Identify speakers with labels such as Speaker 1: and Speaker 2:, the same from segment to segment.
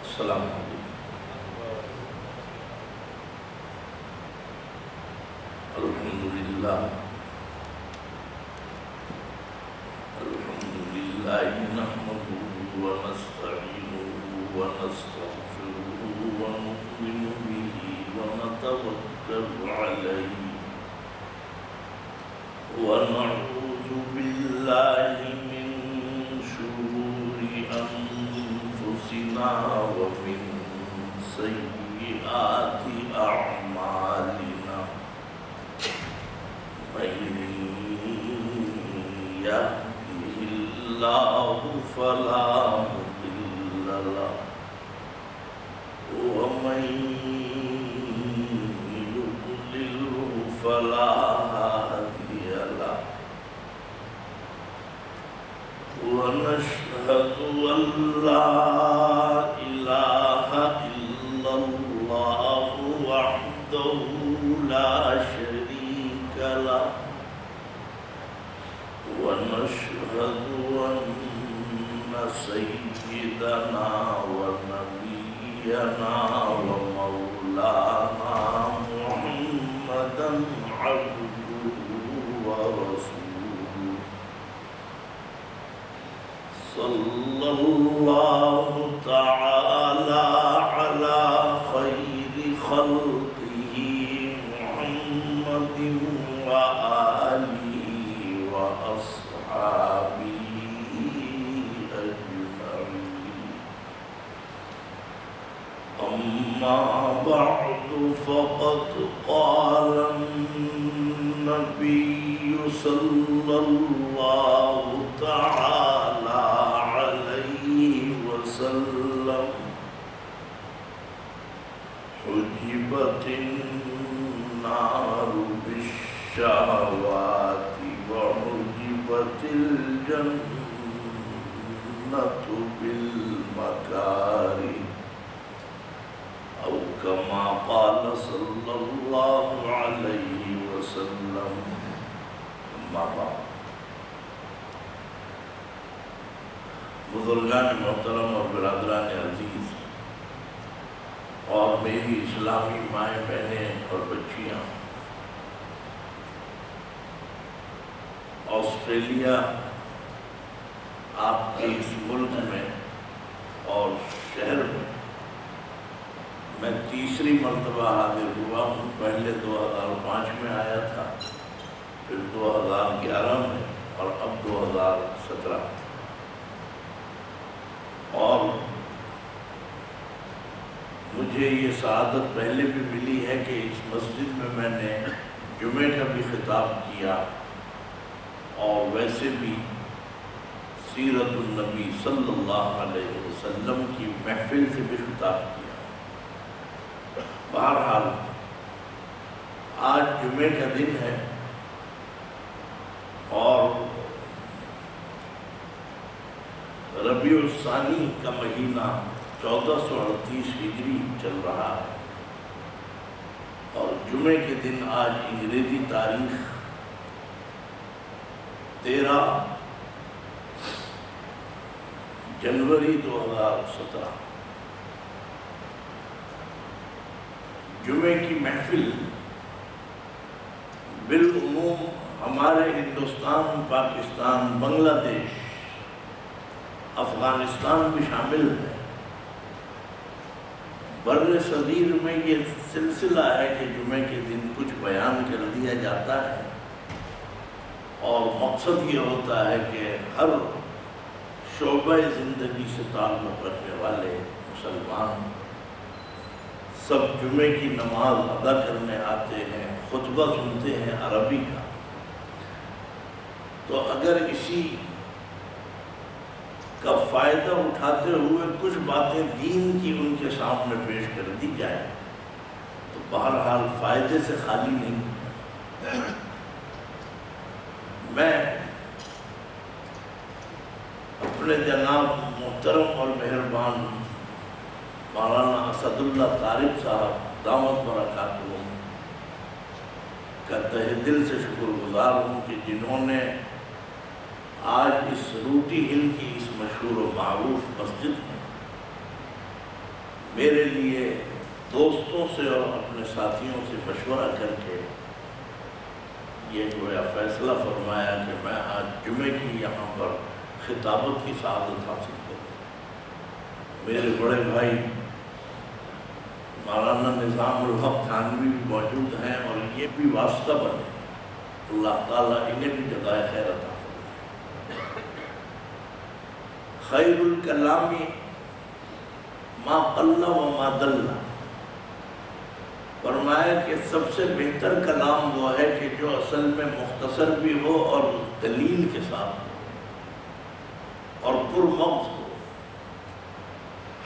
Speaker 1: السلام علیکم. الحمدللہ نحمده ونستعینه ونستغفره ونؤمن به ونتوکل علیہ ونعوذ باللہ من شرور انفسنا ومن سیئات اعمالنا من يهده الله فلا مضل له ومن يضلل فلا هادي له ونشهد أن لا إله إلا الله وحده لا شريك له ونشهد أن سيدنا ونبينا ومولانا محمدا عبده ورسوله صلى الله تعالى على خير خلقه محمد وآله وأصحابه أجمعين. أما بعد فقد قال النبي صلى الله تعالى عليه وسلم حجبت النار بالشهوات وحجبت الجنة بالمكاره أو كما قال صلى الله عليه وسلم. أما بعد، بزرگان محترم اور برادران عزیز اور میری اسلامی مائیں بہنیں اور بچیاں، آسٹریلیا آپ کے اس ملک میں اور شہر میں تیسری مرتبہ حاضر ہوا ہوں. پہلے 2005 میں آیا تھا، پھر 2011 میں اور اب 2017. اور مجھے یہ سعادت پہلے بھی ملی ہے کہ اس مسجد میں میں نے جمعے کا بھی خطاب کیا اور ویسے بھی سیرت النبی صلی اللہ علیہ وسلم کی محفل سے بھی خطاب کیا. بہرحال آج جمعے کا دن ہے اور ربیع الثانی کا مہینہ 1438 ہجری چل رہا ہے اور جمعے کے دن آج انگریزی تاریخ 13 جنوری 2017. جمعے کی محفل بالعموم ہمارے ہندوستان، پاکستان، بنگلہ دیش، افغانستان بھی شامل ہے. بر صغیر میں یہ سلسلہ ہے کہ جمعے کے دن کچھ بیان کر دیا جاتا ہے اور مقصد یہ ہوتا ہے کہ ہر شعبہ زندگی سے تعلق رکھنے والے مسلمان سب جمعے کی نماز ادا کرنے آتے ہیں، خطبہ سنتے ہیں عربی کا. تو اگر اسی کا فائدہ اٹھاتے ہوئے کچھ باتیں دین کی ان کے سامنے پیش کر دی جائے تو بہرحال فائدے سے خالی نہیں. میں اپنے جناب محترم اور مہربان مولانا اسد اللہ طارق صاحب دامت برکاتہم کا تہ دل سے شکر گزار ہوں کہ جنہوں نے آج اس روٹی ہل کی اس مشہور و معروف مسجد میں میرے لیے دوستوں سے اور اپنے ساتھیوں سے مشورہ کر کے یہ گویا فیصلہ فرمایا کہ میں آج جمعے کی یہاں پر خطابت کی سعادت حاصل کروں۔ میرے بڑے بھائی مولانا نظام الحق تھانوی بھی موجود ہیں اور یہ بھی واسطہ بنے، اللہ تعالیٰ انہیں بھی جزائے خیر عطا فرمائے۔ خیر الکلام ما قل و ما دل، فرمایا کہ سب سے بہتر کلام وہ ہے کہ جو اصل میں مختصر بھی ہو اور دلیل کے ساتھ ہو اور پرمغز ہو۔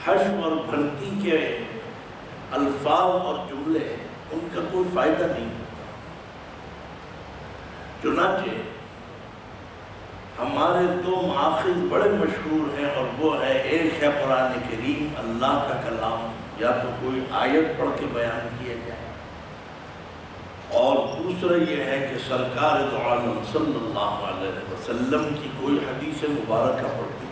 Speaker 1: حشو اور بھرتی کے الفاظ اور جملے ان کا کوئی فائدہ نہیں ہوتا۔ چنانچہ ہمارے دو مآخذ بڑے مشہور ہیں اور وہ ہے ایک ہے قرآن کریم اللہ کا کلام، یا تو کوئی آیت پڑھ کے بیان کیا جائے، اور دوسرا یہ ہے کہ سرکار دو عالم صلی اللہ علیہ وسلم کی کوئی حدیث مبارکہ پڑھتی۔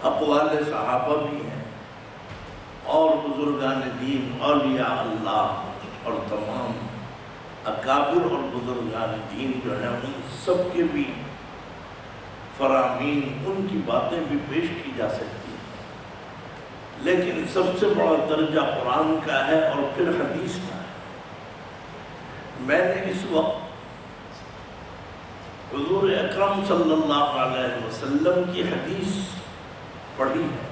Speaker 1: اقوال صحابہ بھی ہیں اور بزرگان دین، اولیاء اللہ اور تمام اکابر اور بزرگان دین جو ہیں ان سب کے بھی فرامین، ان کی باتیں بھی پیش کی جا سکتی ہیں، لیکن سب سے بڑا درجہ قرآن کا ہے اور پھر حدیث کا ہے۔ میں نے اس وقت حضور اکرم صلی اللہ علیہ وسلم کی حدیث پڑھی ہے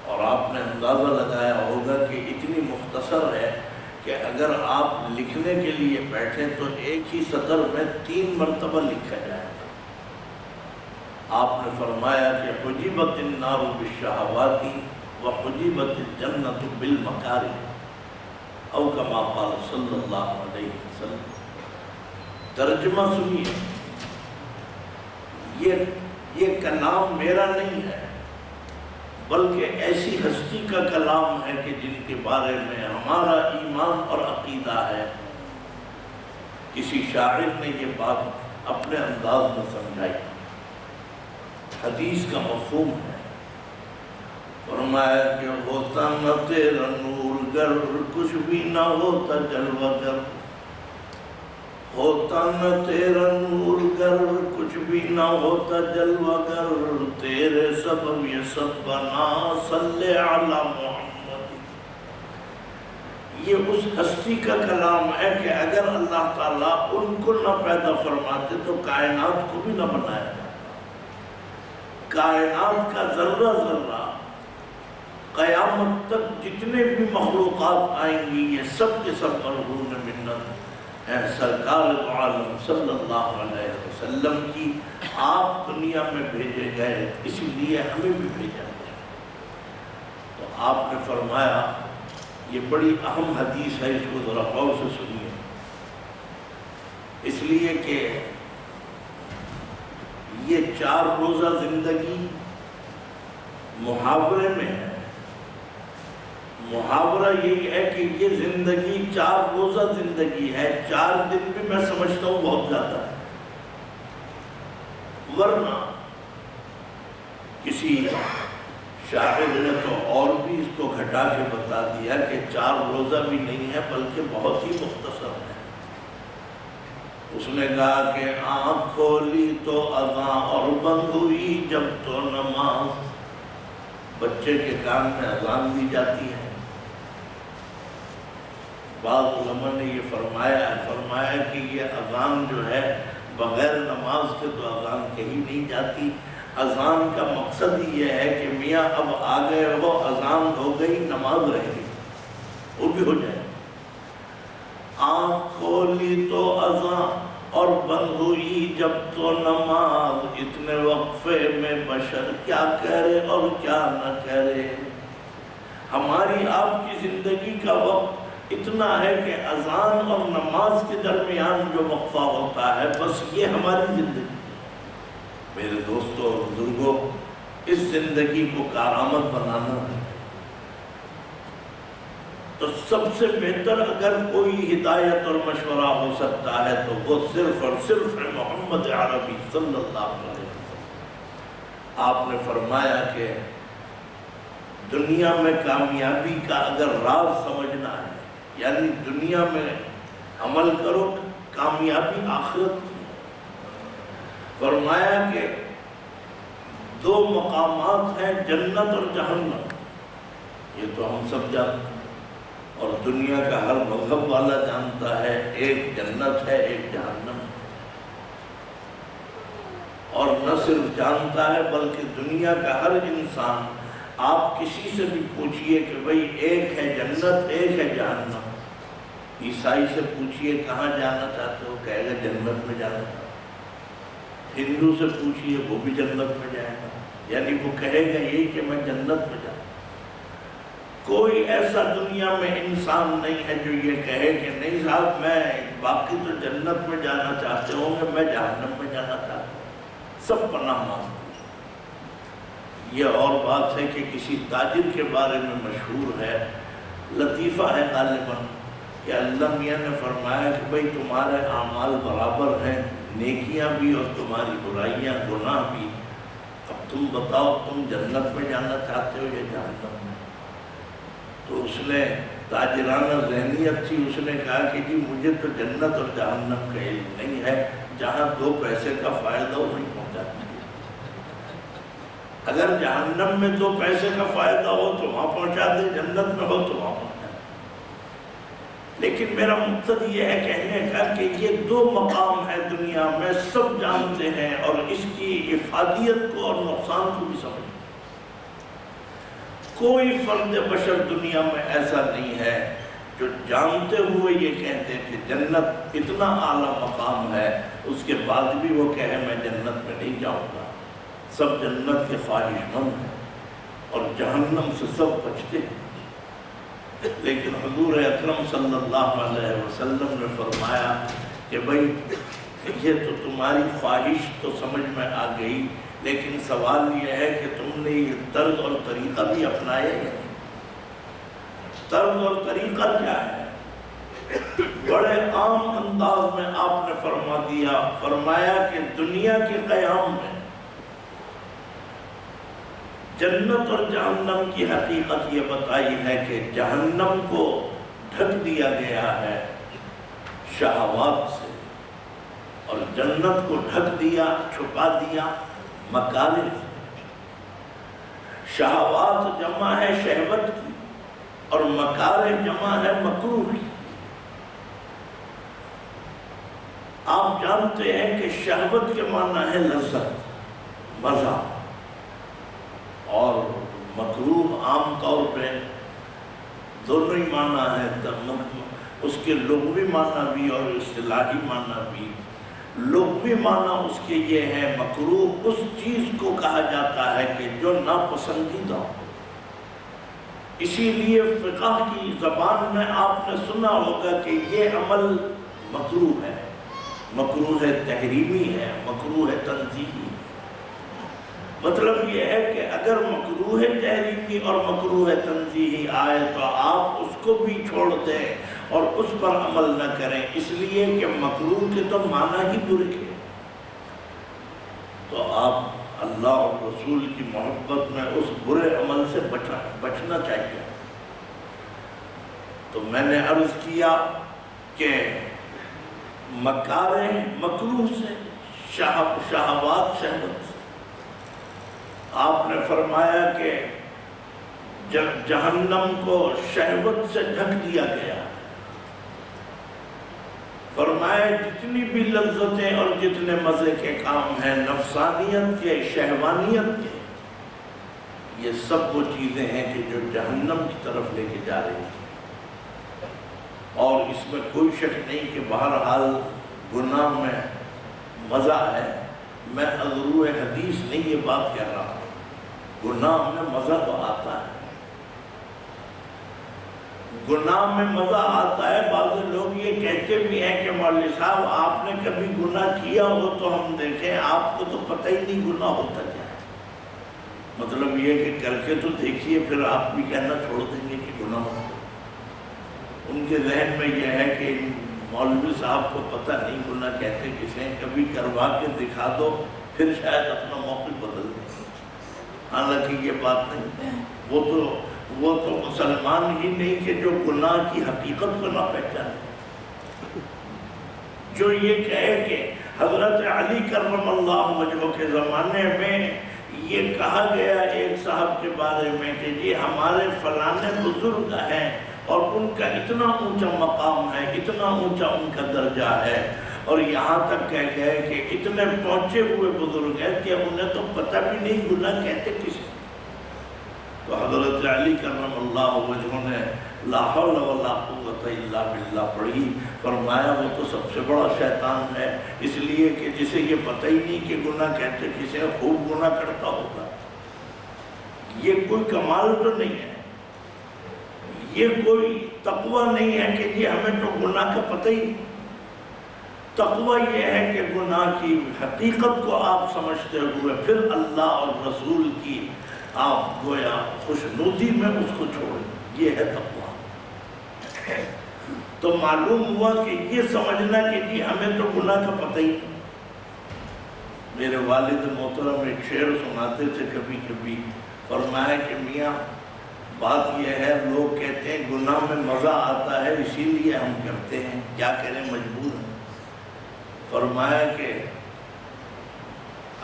Speaker 1: اور آپ نے اندازہ لگایا ہوگا کہ اتنی مختصر ہے کہ اگر آپ لکھنے کے لیے بیٹھیں تو ایک ہی سطر میں 3 مرتبہ لکھا جائے گا۔ آپ نے فرمایا کہ حجبت النار بالشہوات وحجبت الجنت بالمکارہ، او کما قال صلی اللہ علیہ وسلم۔ ترجمہ سنیے، یہ کلام میرا نہیں ہے بلکہ ایسی ہستی کا کلام ہے کہ جن کے بارے میں ہمارا ایمان اور عقیدہ ہے۔ کسی شاعر نے یہ بات اپنے انداز میں سمجھائی، حدیث کا مفہوم ہے۔ فرمایا کہ ہوتا نہ تیرا نور گر کچھ بھی نہ ہوتا جلوہ گر، ہوتا نہ تیرا نور گر کچھ بھی نہ ہوتا جلوہ گر، تیرے سبب یہ سب بنا صلی علی محمد۔ یہ اس ہستی کا کلام ہے کہ اگر اللہ تعالیٰ ان کو نہ پیدا فرماتے تو کائنات کو بھی نہ بنایا جاتا۔ کائنات کا ذرہ ذرہ قیامت تک جتنے بھی مخلوقات آئیں گی یہ سب کے سب مرہون منت ہیں سرکار دو عالم صلی اللہ علیہ وسلم کی۔ آپ دنیا میں بھیجے گئے، اسی لیے ہمیں بھی بھیجا گیا۔ تو آپ نے فرمایا، یہ بڑی اہم حدیث ہے، اس کو ذرا غور سے سنیے، اس لیے کہ یہ 4 روزہ زندگی محاورے میں ہے۔ محاورہ یہی ہے کہ یہ زندگی 4 روزہ زندگی ہے، 4 دن بھی میں سمجھتا ہوں بہت زیادہ ہے، ورنہ کسی شاعر نے تو اور بھی اس کو گھٹا کے بتا دیا کہ 4 روزہ بھی نہیں ہے بلکہ بہت ہی مختصر ہے۔ اس نے کہا کہ آنکھ کھولی تو اذاں اور بند ہوئی جب تو نماز۔ بچے کے کان میں اذان دی جاتی ہے۔ بعض علماء نے یہ فرمایا کہ یہ اذان جو ہے بغیر نماز کے تو اذان کہی نہیں جاتی۔ اذان کا مقصد ہی یہ ہے کہ میاں اب آ گئے ہو، اذان ہو گئی، نماز رہ گئی، وہ بھی ہو جائے۔ آنکھ کھولی تو اذان اور بند ہوئی جب تو نماز، اتنے وقفے میں بشر کیا کرے اور کیا نہ کرے۔ ہماری آپ کی زندگی کا وقت اتنا ہے کہ اذان اور نماز کے درمیان جو وقفہ ہوتا ہے بس یہ ہماری زندگی ہے۔ میرے دوستوں اور بزرگوں، اس زندگی کو کارآمد بنانا ہے تو سب سے بہتر اگر کوئی ہدایت اور مشورہ ہو سکتا ہے تو وہ صرف اور صرف ہے محمد عربی صلی اللہ علیہ وسلم۔ آپ نے فرمایا کہ دنیا میں کامیابی کا اگر راز سمجھنا ہے، یعنی دنیا میں عمل کرو، کامیابی آخرت کی ہے۔ فرمایا کہ دو مقامات ہیں، جنت اور جہنم، یہ تو ہم سب جانتے ہیں اور دنیا کا ہر مذہب والا جانتا ہے، ایک جنت ہے ایک جہنم ہے۔ اور نہ صرف جانتا ہے بلکہ دنیا کا ہر انسان، آپ کسی سے بھی پوچھئے کہ بھئی ایک ہے جنت ایک ہے جہنم، عیسائی سے پوچھئے کہاں جانا چاہتے ہو، کہے گا جنت میں جانا چاہتے ہو۔ ہندو سے پوچھئے وہ بھی جنت میں جائے گا، یعنی وہ کہے گا یہی کہ میں جنت میں جاؤں۔ کوئی ایسا دنیا میں انسان نہیں ہے جو یہ کہے کہ نہیں صاحب میں باقی تو جنت میں جانا چاہتے ہوں گے، میں جہنم میں جانا چاہتا ہوں۔ سب پناہ مانگتے ہیں۔ یہ اور بات ہے کہ کسی تاجر کے بارے میں مشہور ہے، لطیفہ ہے غالباً، کہ اللہ میاں نے فرمایا کہ بھئی تمہارے اعمال برابر ہیں، نیکیاں بھی اور تمہاری برائیاں گناہ بھی، اب تم بتاؤ تم جنت میں جانا چاہتے ہو یا جہنم میں؟ تو اس نے تاجرانہ ذہنیت تھی، اس نے کہا کہ جی مجھے تو جنت اور جہنم کا علم نہیں ہے، جہاں 2 پیسے کا فائدہ ہو نہیں پہنچاتی۔ اگر جہنم میں 2 پیسے کا فائدہ ہو تو وہاں پہنچا دے، جنت میں ہو تو وہاں پہنچا دے۔ لیکن میرا مقصد یہ ہے کہنے کا کہ یہ 2 مقام ہے دنیا میں، سب جانتے ہیں اور اس کی افادیت کو اور نقصان کو بھی سمجھتے ہیں۔ کوئی فرد بشر دنیا میں ایسا نہیں ہے جو جانتے ہوئے یہ کہتے کہ جنت اتنا اعلیٰ مقام ہے، اس کے بعد بھی وہ کہے میں جنت میں نہیں جاؤں گا۔ سب جنت کے خواہش مند ہیں اور جہنم سے سب بچتے ہیں۔ لیکن حضور اکرم صلی اللہ علیہ وسلم نے فرمایا کہ بھئی یہ تو تمہاری خواہش تو سمجھ میں آ گئی، لیکن سوال یہ ہے کہ تم نے یہ طرز اور طریقہ بھی اپنایا یا نہیں؟ طرز اور طریقہ کیا ہے؟ بڑے عام انداز میں آپ نے فرمایا کہ دنیا کے قیام میں جنت اور جہنم کی حقیقت یہ بتائی ہے کہ جہنم کو ڈھک دیا گیا ہے شہوات سے اور جنت کو ڈھک دیا، چھپا دیا مکارہ سے۔ شہوات جمع ہے شہوت کی اور مکارہ جمع ہے مکروہ کی۔ آپ جانتے ہیں کہ شہوت کے معنی ہے لذت، مزہ، اور مکروہ عام طور پہ دونوں ہی معنی ہے، اس کے لغوی معنی بھی اور اصطلاحی معنی بھی۔ لغوی معنی اس کے یہ ہے مکروہ اس چیز کو کہا جاتا ہے کہ جو ناپسندیدہ ہو۔ اسی لیے فقہ کی زبان میں آپ نے سنا ہوگا کہ یہ عمل مکروہ ہے، مکروہ تحریمی ہے، مکروہ تنزیہی ہے۔ مطلب یہ ہے کہ اگر مکروہ تحریمی اور مکروہ تنزیہی آئے تو آپ اس کو بھی چھوڑ دیں اور اس پر عمل نہ کریں، اس لیے کہ مکروہ کے تو معنی ہی برے ہیں۔ تو آپ اللہ اور رسول کی محبت میں اس برے عمل سے بچنا چاہیے۔ تو میں نے عرض کیا کہ مکارہ مکروہ سے، شہوات شہوت سے۔ آپ نے فرمایا کہ جہنم کو شہوت سے ڈھک دیا گیا۔ فرمایا جتنی بھی لذتیں اور جتنے مزے کے کام ہیں نفسانیت کے، شہوانیت کے، یہ سب وہ چیزیں ہیں کہ جو جہنم کی طرف لے کے جا رہی ہیں۔ اور اس میں کوئی شک نہیں کہ بہرحال گناہ میں مزہ ہے۔ میں عذرو حدیث نہیں یہ بات کہہ رہا ہوں، گناہ میں مزہ تو آتا ہے، گناہ میں مزہ آتا ہے. بعض لوگ یہ کہتے بھی ہیں کہ مولوی صاحب آپ نے کبھی گناہ کیا ہو تو ہم دیکھیں, آپ کو تو پتہ ہی نہیں گناہ ہوتا کیا ہے. مطلب یہ کہ کر کے تو دیکھیے, پھر آپ بھی کہنا چھوڑ دیں گے کہ گناہ ہوتا ہے. ان کے ذہن میں یہ ہے کہ مولوی صاحب کو پتہ نہیں گناہ کہتے کسے, کبھی کروا کے دکھا دو پھر شاید اپنا موقف بدل دیں. حالانکہ یہ بات نہیں. وہ تو مسلمان ہی نہیں کہ جو گناہ کی حقیقت کو نہ پہچانے. جو یہ کہے کہ حضرت علی کرم اللہ وجہہ کے زمانے میں یہ کہا گیا ایک صاحب کے بارے میں کہ یہ ہمارے فلانے بزرگ ہیں اور ان کا اتنا اونچا مقام ہے, اتنا اونچا ان کا درجہ ہے, اور یہاں تک کہہ گئے کہ اتنے پہنچے ہوئے بزرگ ہیں کہ انہیں تو پتہ بھی نہیں گناہ کہتے کسے. تو حضرت علی کرم اللہ وجہہ نے لا حول ولا قوت الا باللہ پڑھی. فرمایا وہ تو سب سے بڑا شیطان ہے, اس لیے کہ جسے یہ پتہ ہی نہیں کہ گناہ کہتے کسے, خوب گناہ کرتا ہوگا. یہ کوئی کمال تو نہیں ہے, یہ کوئی تقوی نہیں ہے کہ یہ ہمیں تو گناہ کا پتہ ہی نہیں. تقوی یہ ہے کہ گناہ کی حقیقت کو آپ سمجھتے ہوئے پھر اللہ اور رسول کی آپ گویا خوشنودی میں اس کو چھوڑیں, یہ ہے تقوی. تو معلوم ہوا کہ یہ سمجھنا کہ جی ہمیں تو گناہ کا پتہ ہی نہیں. میرے والد محترم ایک شعر سناتے تھے کبھی کبھی. فرمایا کہ میاں بات یہ ہے, لوگ کہتے ہیں گناہ میں مزہ آتا ہے اسی لیے ہم کرتے ہیں, کیا کریں مجبور ہیں. فرمایا کہ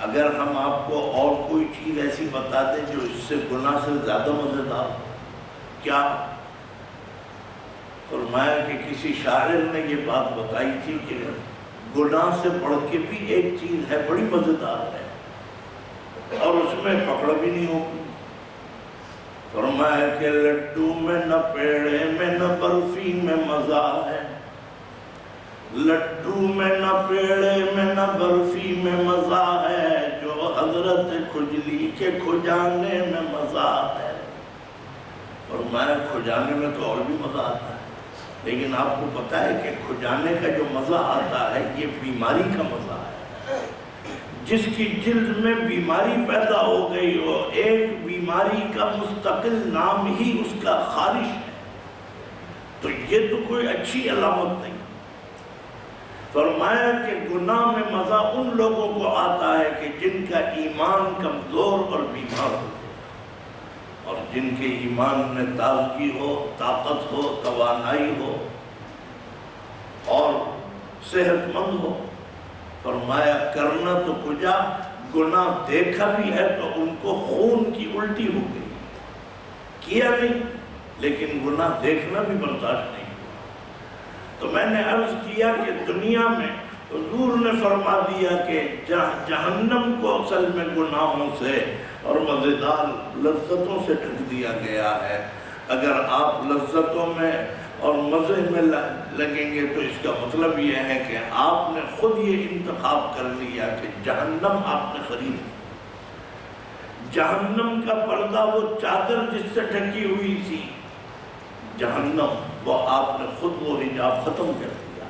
Speaker 1: اگر ہم آپ کو اور کوئی چیز ایسی بتا دیں جو اس سے گناہ سے زیادہ مزیدار, کیا؟ فرمایا کہ کسی شاعر نے یہ بات بتائی تھی کہ گناہ سے بڑھ کے بھی ایک چیز ہے بڑی مزیدار ہے اور اس میں پکڑ بھی نہیں ہوگی. فرمایا کہ لڈو میں نہ پیڑے میں نہ برفی میں مزہ ہے, لڈو میں نہ پیڑے میں نہ برفی میں مزہ ہے, جو حضرت کھجلی کے کھجانے میں مزہ ہے. فرمایا کھجانے میں تو اور بھی مزہ آتا ہے, لیکن آپ کو پتہ ہے کہ کھجانے کا جو مزہ آتا ہے یہ بیماری کا مزہ ہے. جس کی جلد میں بیماری پیدا ہو گئی ہو, ایک بیماری کا مستقل نام ہی اس کا خارش ہے, تو یہ تو کوئی اچھی علامت نہیں. فرمایا کہ گناہ میں مزہ ان لوگوں کو آتا ہے کہ جن کا ایمان کمزور اور بیمار ہو, اور جن کے ایمان میں تازگی ہو, طاقت ہو, توانائی ہو اور صحت مند ہو. فرمایا کرنا تو کجا, گناہ دیکھا بھی ہے تو ان کو خون کی الٹی ہو گئی, کیا نہیں لیکن گناہ دیکھنا بھی برداشت نہیں. تو میں نے عرض کیا کہ دنیا میں حضور نے فرما دیا کہ جہنم کو اصل میں گناہوں سے اور مزیدار لذتوں سے ڈھک دیا گیا ہے. اگر آپ لذتوں میں اور مزے میں لگیں گے تو اس کا مطلب یہ ہے کہ آپ نے خود یہ انتخاب کر لیا کہ جہنم آپ نے خرید لی. جہنم کا پردہ وہ چادر جس سے ڈھکی ہوئی تھی, جہنم وہ آپ نے خود وہ حجاب ختم کر دیا.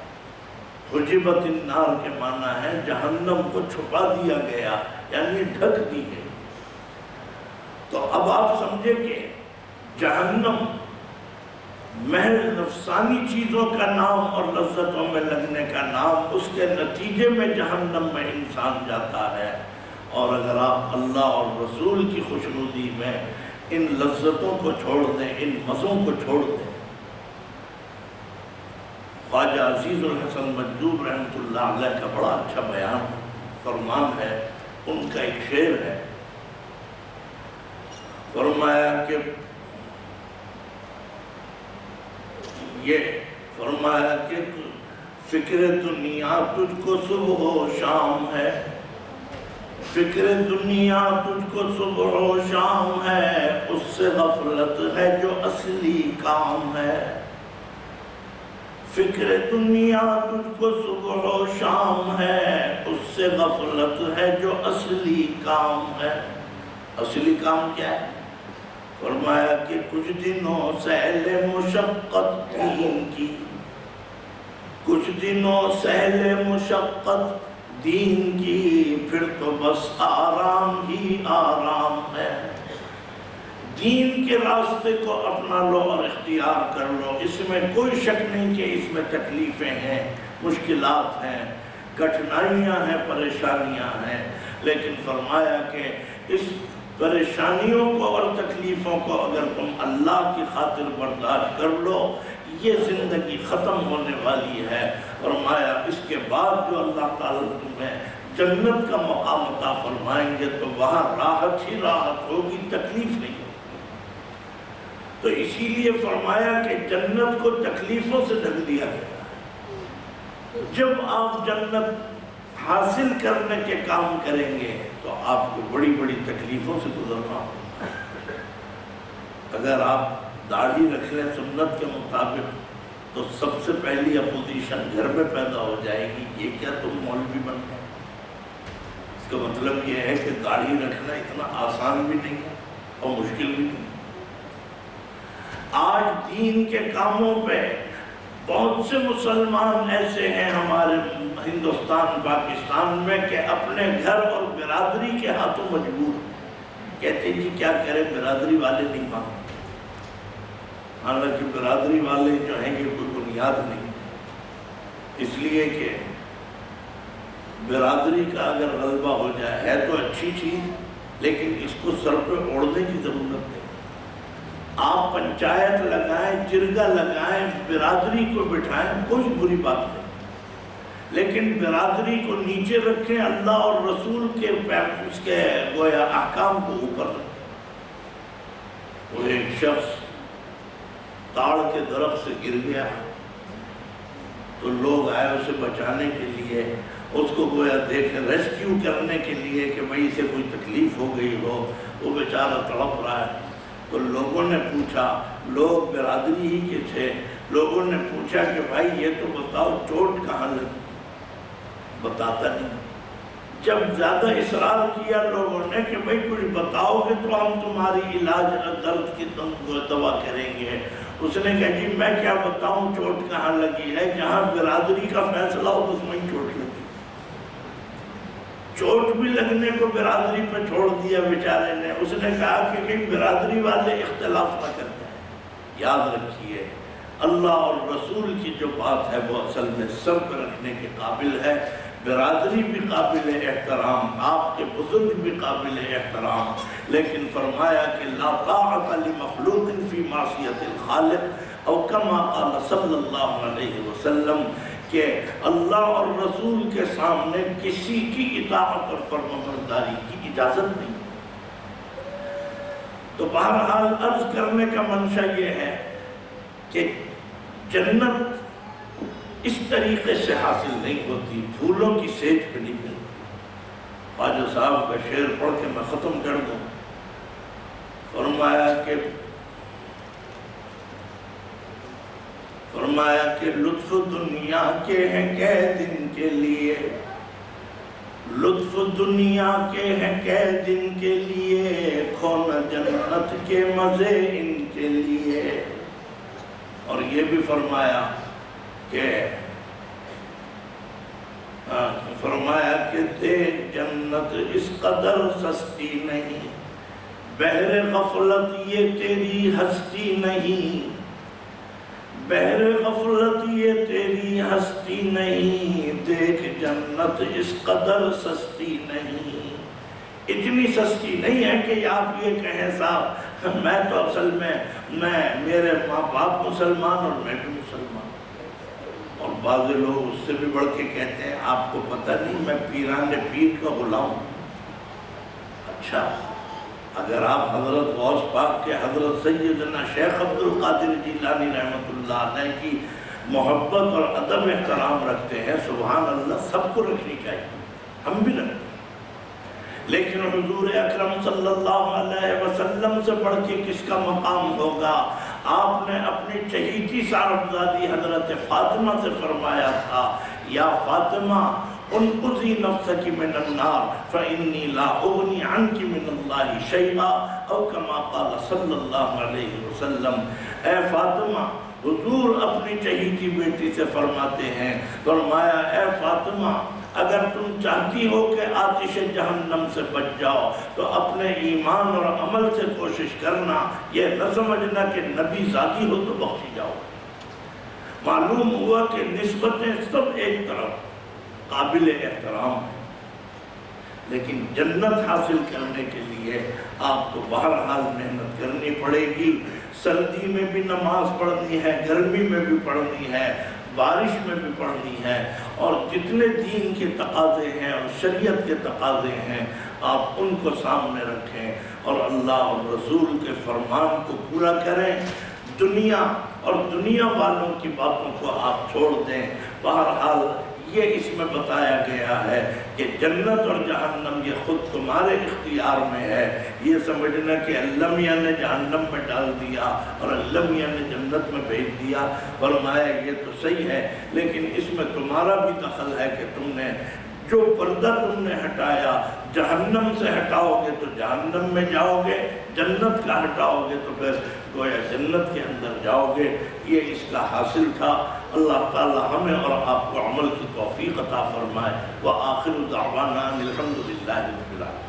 Speaker 1: حجبت النار کے معنی ہے جہنم کو چھپا دیا گیا, یعنی ڈھک دی گئی. تو اب آپ سمجھے کہ جہنم محض نفسانی چیزوں کا نام اور لذتوں میں لگنے کا نام, اس کے نتیجے میں جہنم میں انسان جاتا ہے. اور اگر آپ اللہ اور رسول کی خوشنودی میں ان لذتوں کو چھوڑ دیں, ان مزوں کو چھوڑ دیں. خواجہ عزیز الحسن مجذوب رحمۃ اللہ علیہ کا بڑا اچھا بیان فرمان ہے, ان کا ایک شعر ہے. فرمایا کہ فکر دنیا تجھ کو صبح و شام ہے, فکر دنیا تجھ کو صبح و شام ہے, اس سے غفلت ہے جو اصلی کام ہے. فکر دنیا تجھ کو صبح و شام ہے, اس سے غفلت ہے جو اصلی کام ہے. اصلی کام کیا ہے؟ فرمایا کہ کچھ دنوں سہل مشقت دین کی، کچھ دنوں سہل مشقت دین کی، پھر تو بس آرام ہی آرام ہے۔ دین کے راستے کو اپنا لو اور اختیار کر لو، اس میں کوئی شک نہیں کہ اس میں تکلیفیں ہیں، مشکلات ہیں، کٹھنائیاں ہیں، پریشانیاں ہیں، لیکن فرمایا کہ اس پریشانیوں کو اور تکلیفوں کو اگر تم اللہ کی خاطر برداشت کر لو، یہ زندگی ختم ہونے والی ہے۔ فرمایا اس کے بعد جو اللہ تعالیٰ تمہیں جنت کا مقام عطا فرمائیں گے تو وہاں راحت ہی راحت ہوگی، تکلیف نہیں ہوگی۔ تو اسی لیے فرمایا کہ جنت کو تکلیفوں سے ڈھک دیا گیا۔ جب آپ جنت حاصل کرنے کے کام کریں گے تو آپ کو بڑی بڑی تکلیفوں سے گزرنا ہوگا۔ اگر آپ داڑھی رکھ لیں سنت کے مطابق تو سب سے پہلی اپوزیشن گھر میں پیدا ہو جائے گی، یہ کیا تم مولوی بن گئے؟ اس کا مطلب یہ ہے کہ داڑھی رکھنا اتنا آسان بھی نہیں ہے اور مشکل بھی نہیں۔ آج دین کے کاموں پہ بہت سے مسلمان ایسے ہیں ہمارے ہندوستان پاکستان میں کہ اپنے گھر اور برادری کے ہاتھوں مجبور کہتے ہیں جی کیا کریں، برادری والے نہیں مانتے۔ حالانکہ برادری والے جو ہیں یہ کوئی بنیاد نہیں، اس لیے کہ برادری کا اگر غلبہ ہو جائے ہے تو اچھی چیز، لیکن اس کو سر پہ اوڑھنے کی ضرورت نہیں۔ آپ پنچایت لگائیں، جرگہ لگائیں، برادری کو بٹھائیں، کوئی بری بات نہیں، لیکن برادری کو نیچے رکھیں، اللہ اور رسول کے اس کے گویا احکام کو اوپر رکھیں۔ وہ ایک شخص تاڑ کے درخت سے گر گیا تو لوگ آئے اسے بچانے کے لیے، اس کو گویا دیکھیں ریسکیو کرنے کے لیے کہ بھائی اسے کوئی تکلیف ہو گئی ہو، وہ بیچارہ تڑپ رہا ہے۔ تو لوگوں نے پوچھا، لوگ برادری ہی کے تھے، لوگوں نے پوچھا کہ بھائی یہ تو بتاؤ چوٹ کہاں لگی؟ بتاتا نہیں۔ جب زیادہ اصرار کیا لوگوں نے کہ بھائی کچھ بتاؤ گے تو ہم تمہاری علاج درد کی دوا کریں گے، اس نے کہا جی میں کیا بتاؤں چوٹ کہاں لگی ہے، جہاں برادری کا فیصلہ ہو اس میں ہی چوٹ لگی۔ چوٹ بھی لگنے کو برادری پہ چھوڑ دیا بیچارے نے۔ اس نے کہا کہ کہیں برادری والے اختلاف نہ کر جائیں۔ یاد رکھیے اللہ اور رسول کی جو بات ہے وہ اصل میں سر پہ رکھنے کے قابل ہے۔ برادری بھی قابل احترام، آپ کے بزرگ بھی قابل احترام، لیکن فرمایا کہ لا طاعت لمخلوق فی معصیت الخالق، او کما قال صلی اللہ علیہ وسلم، کہ اللہ اور رسول کے سامنے کسی کی اطاعت اور فرمانبرداری کی اجازت نہیں۔ تو بہرحال عرض کرنے کا منشا یہ ہے کہ جنت اس طریقے سے حاصل نہیں ہوتی، پھولوں کی سیج پہ نہیں ملتی۔ خواجہ صاحب کا شعر پڑھ کے میں ختم کر دوں۔ فرمایا کہ لطف دنیا کے ہیں کئے دن کے لیے، لطف دنیا کے ہیں کئے دن کے لیے، کھونا جنت کے مزے ان کے لیے۔ اور یہ بھی فرمایا کہ دیکھ جنت اس قدر سستی نہیں، بحر غفلت یہ تیری ہستی نہیں، بحر غفلت یہ تیری ہستی نہیں، دیکھ جنت اس قدر سستی نہیں۔ اتنی سستی نہیں ہے کہ آپ یہ کہیں صاحب میں تو اصل میں میرے ماں باپ مسلمان اور میں بھی مسلمان، اور بعض لوگ اس سے بھی بڑھ کے کہتے ہیں آپ کو پتہ نہیں میں پیران پیر کا غلام ہوں۔ اچھا، اگر آپ حضرت غوث پاک کے حضرت سیدنا شیخ عبد القادر جیلانی رحمۃ اللہ علیہ کی محبت اور ادب احترام رکھتے ہیں، سبحان اللہ، سب کو رکھنی چاہیے، ہم بھی رکھتے ہیں، لیکن حضور اکرم صلی اللہ علیہ وسلم سے بڑھ کے کس کا مقام ہوگا؟ آپ نے اپنی چہیتی صاحبزادی حضرت فاطمہ سے فرمایا تھا، یا فاطمہ انقذی نفسک من النار فإنی لا اغنی عنک من اللہ شیئا، او کما قال صلی اللہ علیہ وسلم۔ اے فاطمہ، حضور اپنی چہیتی بیٹی سے فرماتے ہیں، فرمایا اے فاطمہ اگر تم چاہتی ہو کہ آتش جہنم سے بچ جاؤ تو اپنے ایمان اور عمل سے کوشش کرنا، یہ نہ سمجھنا کہ نبی ذاتی ہو تو بخشی جاؤ۔ معلوم ہوا کہ نسبتیں سب ایک طرف قابل احترام ہیں، لیکن جنت حاصل کرنے کے لیے آپ کو بہرحال محنت کرنی پڑے گی۔ سردی میں بھی نماز پڑھنی ہے، گرمی میں بھی پڑھنی ہے، بارش میں بھی پڑھنی ہے، اور جتنے دین کے تقاضے ہیں اور شریعت کے تقاضے ہیں آپ ان کو سامنے رکھیں اور اللہ اور رسول کے فرمان کو پورا کریں۔ دنیا اور دنیا والوں کی باتوں کو آپ چھوڑ دیں۔ بہرحال یہ اس میں بتایا گیا ہے کہ جنت اور جہنم یہ خود تمہارے اختیار میں ہے۔ یہ سمجھنا کہ اللہ میاں نے جہنم میں ڈال دیا اور اللہ میاں نے جنت میں بھیج دیا، فرمایا یہ تو صحیح ہے، لیکن اس میں تمہارا بھی دخل ہے کہ تم نے جو پردہ تم نے ہٹایا جہنم سے ہٹاؤ گے تو جہنم میں جاؤ گے، جنت کا ہٹاؤ گے تو پھر گویا جنت کے اندر جاؤ گے۔ یہ اس کا حاصل تھا۔ اللہ تعالی ہمیں اور آپ کو عمل کی توفیق عطا فرمائے۔ وآخر دعوانا الحمدللہ رب العالمین۔